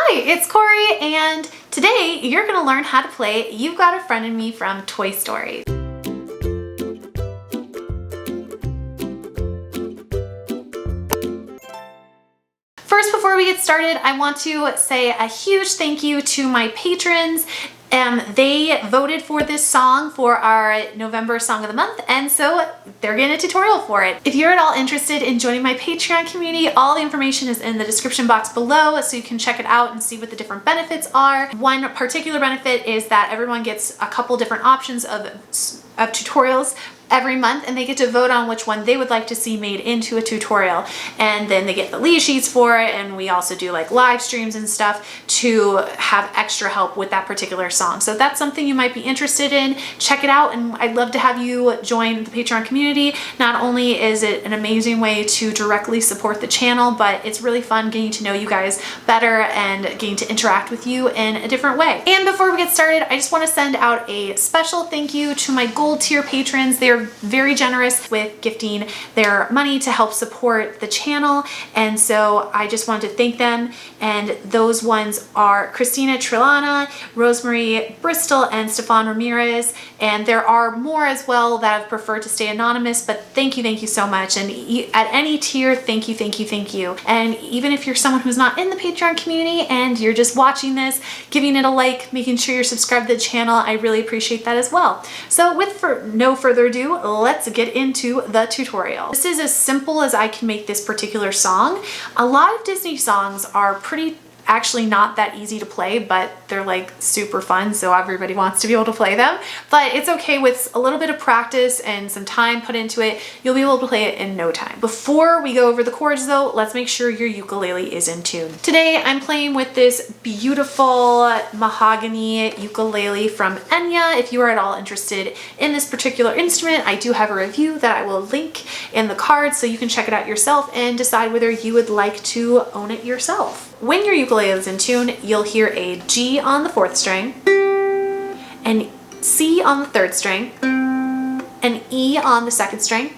Hi, it's Cory, and today you're going to learn how to play You've Got a Friend in Me from Toy Story. First, before we get started, I want to say a huge thank you to my patrons. They voted for this song for our November Song of the Month, and so they're getting a tutorial for it. If you're at all interested in joining my Patreon community, all the information is in the description box below, so you can check it out and see what the different benefits are. One particular benefit is that everyone gets a couple different options of tutorials every month, and they get to vote on which one they would like to see made into a tutorial, and then they get the lead sheets for it, and we also do like live streams and stuff to have extra help with that particular song. So if that's something you might be interested in, check it out, and I'd love to have you join the Patreon community. Not only is it an amazing way to directly support the channel, but it's really fun getting to know you guys better and getting to interact with you in a different way. And before we get started, I just want to send out a special thank you to my gold tier patrons. They're very generous with gifting their money to help support the channel, and so I just wanted to thank them. And those ones are Christina Trilana, Rosemary Bristol, and Stefan Ramirez, and there are more as well that have preferred to stay anonymous, but thank you so much. And at any tier, thank you. And even if you're someone who's not in the Patreon community and you're just watching this, giving it a like, making sure you're subscribed to the channel, I really appreciate that as well. So no further ado, let's get into the tutorial. This is as simple as I can make this particular song. A lot of Disney songs are actually not that easy to play, but they're like super fun, so everybody wants to be able to play them. But it's okay, with a little bit of practice and some time put into it, you'll be able to play it in no time. Before we go over the chords though, let's make sure your ukulele is in tune. Today I'm playing with this beautiful mahogany ukulele from Enya. If you are at all interested in this particular instrument, I do have a review that I will link in the card so you can check it out yourself and decide whether you would like to own it yourself. When your ukulele is in tune, you'll hear a G on the 4th string, an C on the 3rd string, an E on the 2nd string,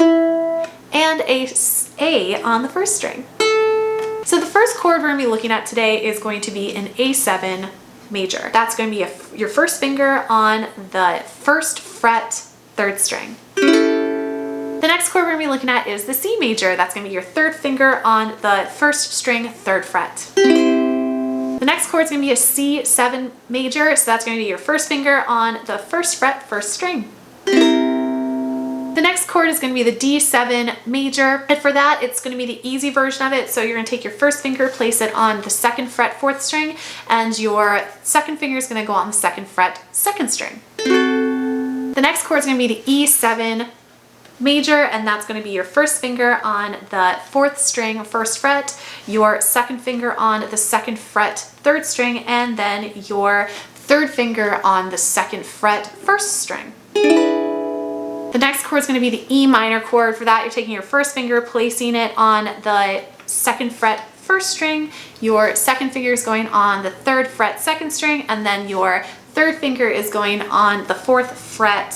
and A on the 1st string. So the first chord we're going to be looking at today is going to be an A7 major. That's going to be your first finger on the 1st fret, 3rd string. The next chord we're going to be looking at is the C major. That's going to be your 3rd finger on the 1st string, 3rd fret. The next chord is going to be a C7 major, so that's going to be your 1st finger on the 1st fret, 1st string. The next chord is going to be the D7 major, and for that it's going to be the easy version of it. So you're going to take your 1st finger, place it on the 2nd fret, 4th string, and your 2nd finger is going to go on the 2nd fret, 2nd string. The next chord is going to be the E7 major, and that's going to be your 1st finger on the 4th string, 1st fret, your 2nd finger on the 2nd fret, 3rd string, and then your 3rd finger on the 2nd fret, 1st string. The next chord is going to be the E minor chord. For that, you're taking your 1st finger, placing it on the 2nd fret, 1st string, your 2nd finger is going on the 3rd fret, 2nd string, and then your 3rd finger is going on the 4th fret,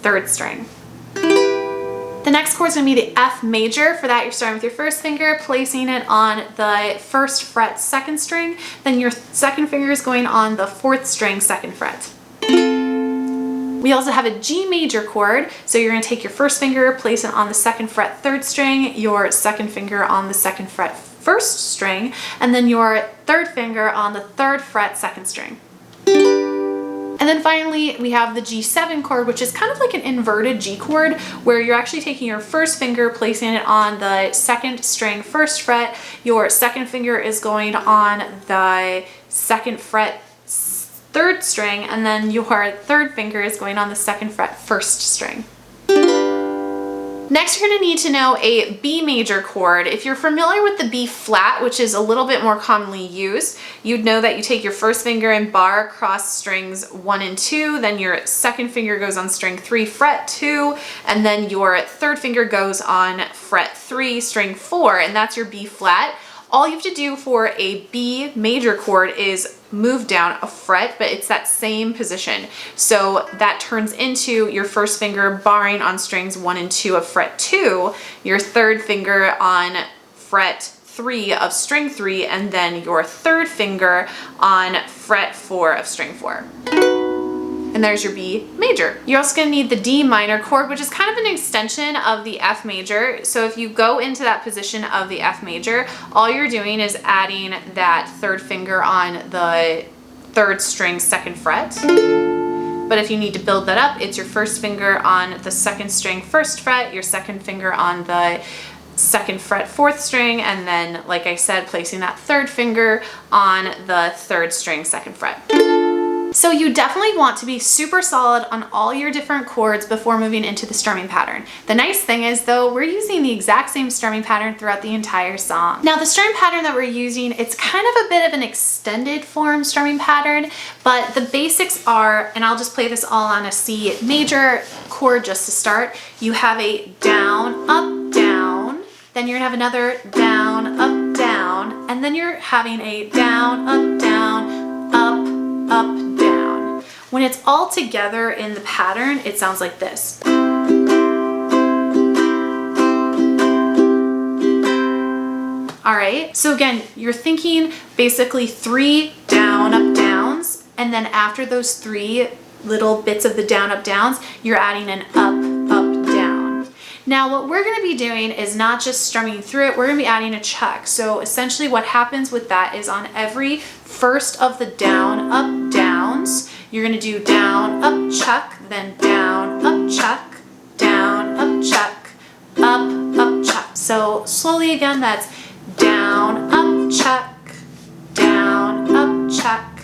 3rd string. The next chord is going to be the F major. For that, you're starting with your 1st finger, placing it on the 1st fret, 2nd string. Then your 2nd finger is going on the 4th string, 2nd fret. We also have a G major chord. So you're going to take your 1st finger, place it on the 2nd fret, 3rd string, your 2nd finger on the 2nd fret, 1st string, and then your 3rd finger on the 3rd fret, 2nd string. And then finally, we have the G7 chord, which is kind of like an inverted G chord, where you're actually taking your 1st finger, placing it on the 2nd string, 1st fret. Your 2nd finger is going on the 2nd fret, 3rd string, and then your 3rd finger is going on the 2nd fret, 1st string. Next, you're going to need to know a B major chord. If you're familiar with the B flat, which is a little bit more commonly used, you'd know that you take your 1st finger and bar across strings 1 and 2, then your 2nd finger goes on string 3, fret 2, and then your 3rd finger goes on fret 3, string 4, and that's your B flat. All you have to do for a B major chord is move down a fret, but it's that same position. So that turns into your 1st finger barring on strings 1 and 2 of fret 2, your 3rd finger on fret 3 of string 3 and then your third finger on fret 4 of string 4. And there's your B major. You're also gonna need the D minor chord, which is kind of an extension of the F major. So if you go into that position of the F major, all you're doing is adding that third finger on the third string second fret. But if you need to build that up, it's your first finger on the second string first fret, your second finger on the second fret fourth string, and then, like I said, placing that third finger on the third string second fret. So you definitely want to be super solid on all your different chords before moving into the strumming pattern. The nice thing is though, we're using the exact same strumming pattern throughout the entire song. Now the strumming pattern that we're using, it's kind of a bit of an extended form strumming pattern, but the basics are, and I'll just play this all on a C major chord just to start. You have a down, up, down, then you're gonna have another down, up, down, and then you're having a down, up, down, up, up, down. When it's all together in the pattern, it sounds like this. All right, so again, you're thinking basically 3 down, up, downs, and then after those 3 little bits of the down, up, downs, you're adding an up, up, down. Now what we're gonna be doing is not just strumming through it, we're gonna be adding a chuck. So essentially what happens with that is on every first of the down, up, downs, you're gonna do down, up, chuck, then down, up, chuck, down, up, chuck, up, chuck. So slowly again, that's down, up, chuck, down, up, chuck,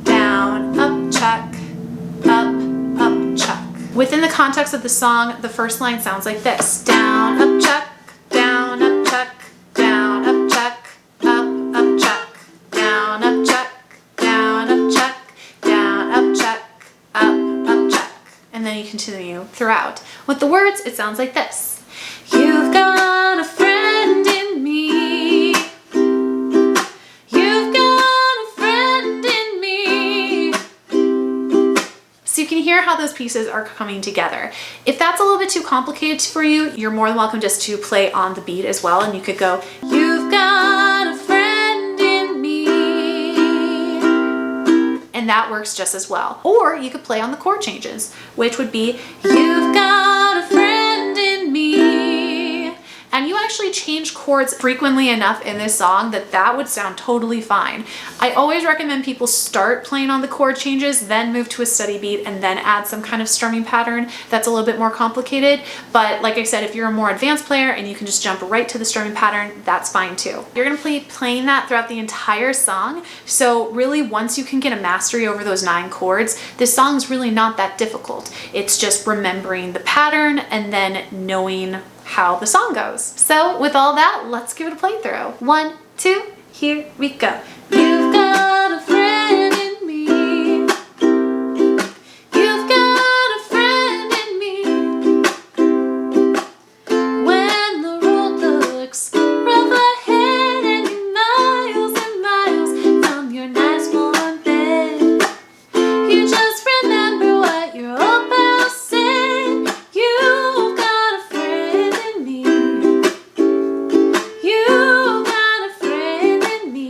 down, up, chuck, up, chuck. Within the context of the song, the first line sounds like this. Down, up, chuck, down, up, chuck, down, up, chuck, up, chuck, down, up, chuck, down, up, chuck, down, up, chuck, up, chuck. And then you continue throughout. With the words, it sounds like this. You've got a friend in me. You've got a friend in me. So you can hear how those pieces are coming together. If that's a little bit too complicated for you, you're more than welcome just to play on the beat as well, and you could go, you've got a friend in me. And that works just as well. Or you could play on the chord changes, which would be, you've got a friend in me. And you actually change chords frequently enough in this song that that would sound totally fine. I always recommend people start playing on the chord changes, then move to a steady beat, and then add some kind of strumming pattern that's a little bit more complicated. But like I said, if you're a more advanced player and you can just jump right to the strumming pattern, that's fine too. You're gonna be playing that throughout the entire song. So really, once you can get a mastery over those 9 chords, this song's really not that difficult. It's just remembering the pattern and then knowing how the song goes. So with all that, let's give it a playthrough. 1, 2, here we go. You've got a friend in me. You've got a friend in me. When the road looks rough ahead and you're miles and miles from your nice warm bed, you just remember what your old pal said. You've got a friend in me. You've got a friend in me.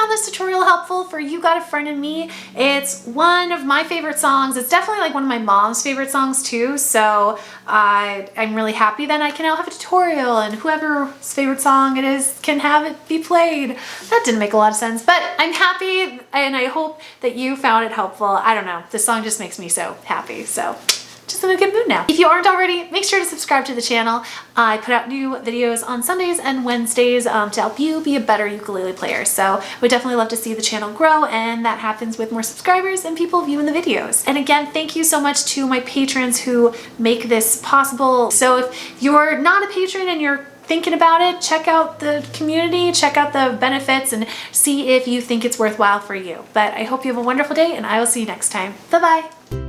found this tutorial helpful for You Got a Friend in Me. It's one of my favorite songs. It's definitely like one of my mom's favorite songs too, so I'm really happy that I can now have a tutorial and whoever's favorite song it is can have it be played. That didn't make a lot of sense, but I'm happy and I hope that you found it helpful. I don't know, this song just makes me so happy, so just in a good mood now. If you aren't already, make sure to subscribe to the channel. I put out new videos on Sundays and Wednesdays to help you be a better ukulele player. So we'd definitely love to see the channel grow, and that happens with more subscribers and people viewing the videos. And again, thank you so much to my patrons who make this possible. So if you're not a patron and you're thinking about it, check out the community, check out the benefits, and see if you think it's worthwhile for you. But I hope you have a wonderful day, and I will see you next time. Bye-bye.